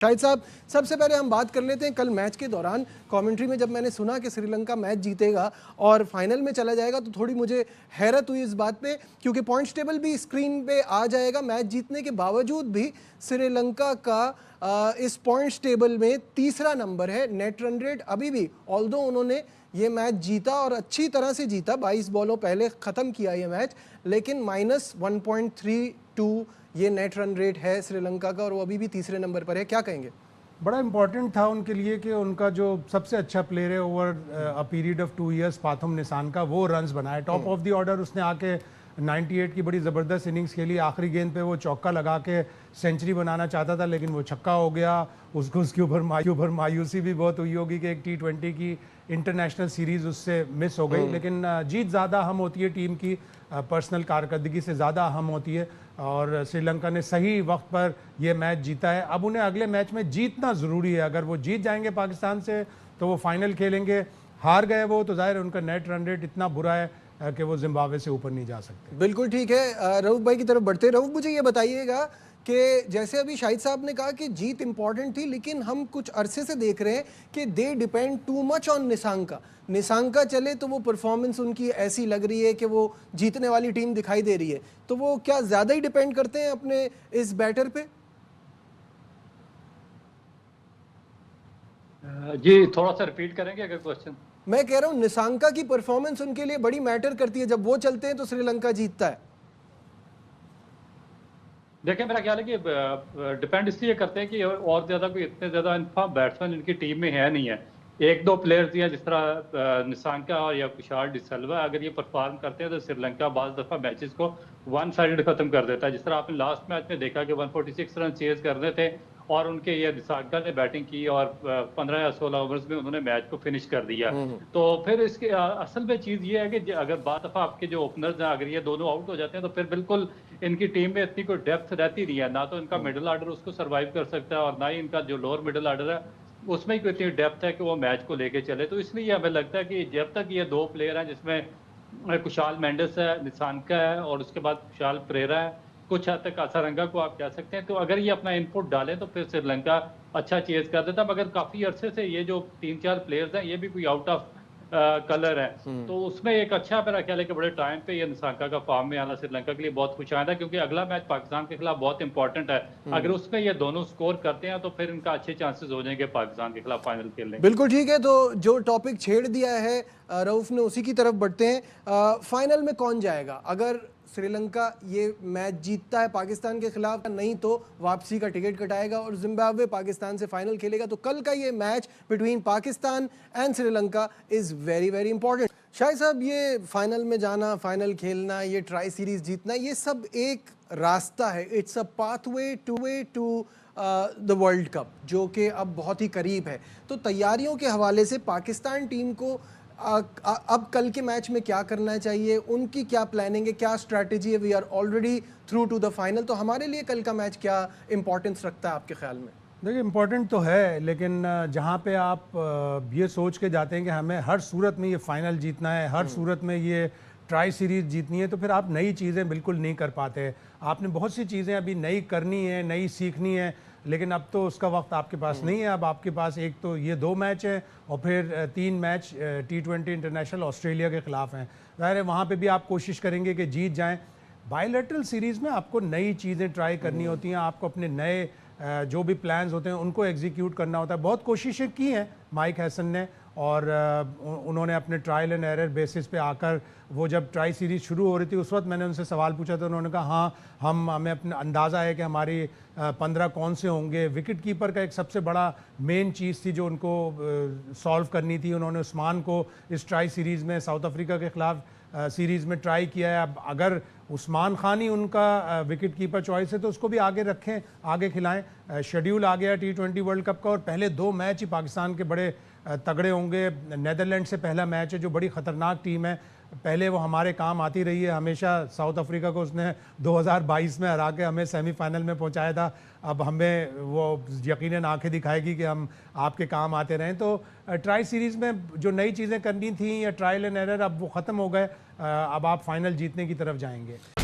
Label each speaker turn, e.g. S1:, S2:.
S1: शाहिद साहब, सबसे पहले हम बात कर लेते हैं कल मैच के दौरान कमेंट्री में जब मैंने सुना कि श्रीलंका मैच जीतेगा और फाइनल में चला जाएगा तो थोड़ी मुझे हैरत हुई इस बात पे, क्योंकि पॉइंट्स टेबल भी स्क्रीन पे आ जाएगा। मैच जीतने के बावजूद भी श्रीलंका का इस पॉइंट्स टेबल में तीसरा नंबर है। नेट रन रेट अभी भी, ऑल्दो उन्होंने ये मैच जीता और अच्छी तरह से जीता, 22 बॉलों पहले ख़त्म किया ये मैच, लेकिन -1.32 ये नेट रन रेट है श्रीलंका का और वो अभी भी तीसरे नंबर पर है। क्या कहेंगे?
S2: बड़ा इम्पॉर्टेंट था उनके लिए कि उनका जो सबसे अच्छा प्लेयर है over a period of 2 years, Pathum Nissanka, वो रन्स बनाए। टॉप ऑफ द ऑर्डर उसने आके 98 की बड़ी ज़बरदस्त इनिंग्स खेली। आखिरी गेंद पे वो चौका लगा के सेंचुरी बनाना चाहता था लेकिन वो छक्का हो गया। उसके ऊपर मायूसी भी बहुत हुई होगी कि एक T20 की इंटरनेशनल सीरीज़ उससे मिस हो गई। लेकिन जीत ज़्यादा अहम होती है, टीम की पर्सनल कारकर्दगी से ज़्यादा अहम होती है और श्रीलंका ने सही वक्त पर यह मैच जीता है। अब उन्हें अगले मैच में जीतना ज़रूरी है। अगर वो जीत जाएंगे पाकिस्तान से तो वो फाइनल खेलेंगे। हार गए वो तो जाहिर है उनका नेट रन रेट इतना बुरा है कि वो जिम्बाब्वे से ऊपर नहीं जा सकते।
S1: बिल्कुल ठीक है। रऊफ भाई की तरफ बढ़ते। रऊफ, मुझे ये बताइएगा कि जैसे अभी शाहिद साहब ने कहा कि जीत इंपॉर्टेंट थी, लेकिन हम कुछ अरसे से देख रहे हैं कि they depend too much on Nissanka. Nissanka चले तो वो परफॉर्मेंस उनकी ऐसी लग रही है कि वो जीतने वाली टीम दिखाई दे रही है, तो वो क्या ज़्यादा ही डिपेंड करते हैं अपने इस बैटर पे?
S3: जी, थोड़ा सा रिपीट करेंगे अगर क्वेश्चन?
S1: मैं कह रहा हूँ निसांका की परफॉर्मेंस उनके लिए बड़ी मैटर करती है, जब वो चलते हैं तो श्रीलंका जीतता है।
S3: देखिए, मेरा ख्याल है कि डिपेंड इसलिए करते हैं कि और ज़्यादा कोई इतने ज़्यादा इन्फॉर्म बैट्समैन इनकी टीम में है नहीं है। एक दो प्लेयर्स हैं जिस तरह निसांका और या कुशाल डिसल्वा, अगर ये परफॉर्म करते हैं तो श्रीलंका बाज़ दफ़ा मैचेस को वन साइडेड ख़त्म कर देता है। जिस तरह आपने लास्ट मैच में देखा कि 146 रन चेज़ करने थे और उनके ये निसांका ने बैटिंग की और 15 या 16 ओवर्स में उन्होंने मैच को फिनिश कर दिया। तो फिर इसके असल में चीज़ ये है कि अगर बाद दफ़ा आपके जो ओपनर्स हैं अगर ये दोनों आउट हो जाते हैं तो फिर बिल्कुल इनकी टीम में इतनी कोई डेप्थ रहती नहीं है। ना तो इनका मिडिल आर्डर उसको सर्वाइव कर सकता है और ना ही इनका जो लोअर मिडिल आर्डर है उसमें ही कोई इतनी डेप्थ है कि वो मैच को लेके चले। तो इसलिए हमें लगता है कि जब तक ये दो प्लेयर हैं जिसमें कुशाल मेंडिस है, निसांका है और उसके बाद कुशाल परेरा है, कुछ हद तक असरंगा को आप कह सकते हैं, तो अगर ये अपना इनपुट डालें तो फिर श्रीलंका अच्छा चेज कर देता। मगर काफ़ी अरसे से ये जो 3-4 प्लेयर्स हैं ये भी कोई आउट ऑफ कलर है, तो उसमें एक अच्छा मेरा ख्याल है कि बड़े टाइम पे ये निसांका का फॉर्म में आना श्रीलंका के लिए बहुत खुशआमद है, क्योंकि अगला मैच पाकिस्तान के खिलाफ बहुत इंपॉर्टेंट है। अगर उसमें ये दोनों स्कोर करते हैं तो फिर इनका अच्छे चांसेस हो जाएंगे पाकिस्तान के खिलाफ फाइनल खेलने के।
S1: बिल्कुल ठीक है, तो जो टॉपिक छेड़ दिया है रऊफ ने उसी की तरफ बढ़ते हैं। फाइनल में कौन जाएगा? अगर श्रीलंका ये मैच जीतता है पाकिस्तान के खिलाफ, नहीं तो वापसी का टिकट कटाएगा और जिम्बाब्वे पाकिस्तान से फाइनल खेलेगा। तो कल का ये match between Pakistan and Sri Lanka is very very important. Shahid साहब, ये फाइनल में जाना, फाइनल खेलना, ये ट्राई सीरीज जीतना, ये सब एक रास्ता है। It's a pathway to the world cup, जो कि अब बहुत ही करीब है। तो तैयारियों के हवाले से पाकिस्तान टीम को अब कल के मैच में क्या करना चाहिए, उनकी क्या प्लानिंग है, क्या स्ट्रैटेजी है? We are already through to the final, तो हमारे लिए कल का मैच क्या इंपॉर्टेंस रखता है आपके ख्याल में?
S2: देखिए, इम्पोर्टेंट तो है, लेकिन जहाँ पे आप ये सोच के जाते हैं कि हमें हर सूरत में ये फाइनल जीतना है, हर सूरत में ये ट्राई सीरीज़ जीतनी है, तो फिर आप नई चीज़ें बिल्कुल नहीं कर पाते। आपने बहुत सी चीज़ें अभी नई करनी है, नई सीखनी है, लेकिन अब तो उसका वक्त आपके पास नहीं है। अब आपके पास एक तो ये 2 मैच हैं और फिर 3 मैच T20 इंटरनेशनल ऑस्ट्रेलिया के ख़िलाफ़ हैं। ज़ाहिर है वहाँ पे भी आप कोशिश करेंगे कि जीत जाएं। बायलैटरल सीरीज़ में आपको नई चीज़ें ट्राई करनी होती हैं, आपको अपने नए जो भी प्लान्स होते हैं उनको एग्जीक्यूट करना होता है। बहुत कोशिशें की हैं माइक हैसन ने और उन्होंने अपने ट्रायल एंड एरर बेसिस पे आकर, वो जब ट्राई सीरीज़ शुरू हो रही थी उस वक्त मैंने उनसे सवाल पूछा था, उन्होंने कहा हाँ हमें अपना अंदाज़ा है कि हमारी 15 कौन से होंगे। विकेट कीपर का एक सबसे बड़ा मेन चीज़ थी जो उनको सॉल्व करनी थी। उन्होंने उस्मान को इस ट्राई सीरीज़ में साउथ अफ्रीका के ख़िलाफ़ सीरीज़ में ट्राई किया है। अब अगर उस्मान खान ही उनका विकेट कीपर चॉइस है तो उसको भी आगे रखें, आगे खिलाएं। शेड्यूल आ गया T20 वर्ल्ड कप का और पहले 2 मैच ही पाकिस्तान के बड़े तगड़े होंगे। नेदरलैंड से पहला मैच है जो बड़ी ख़तरनाक टीम है, पहले वो हमारे काम आती रही है हमेशा। साउथ अफ्रीका को उसने 2022 में हरा के हमें सेमीफाइनल में पहुंचाया था। अब हमें वो यकीनन आंखें दिखाएगी कि हम आपके काम आते रहें। तो ट्राई सीरीज़ में जो नई चीज़ें करनी थी या ट्रायल एंड एरर अब वो ख़त्म हो गए। अब आप फाइनल जीतने की तरफ जाएंगे।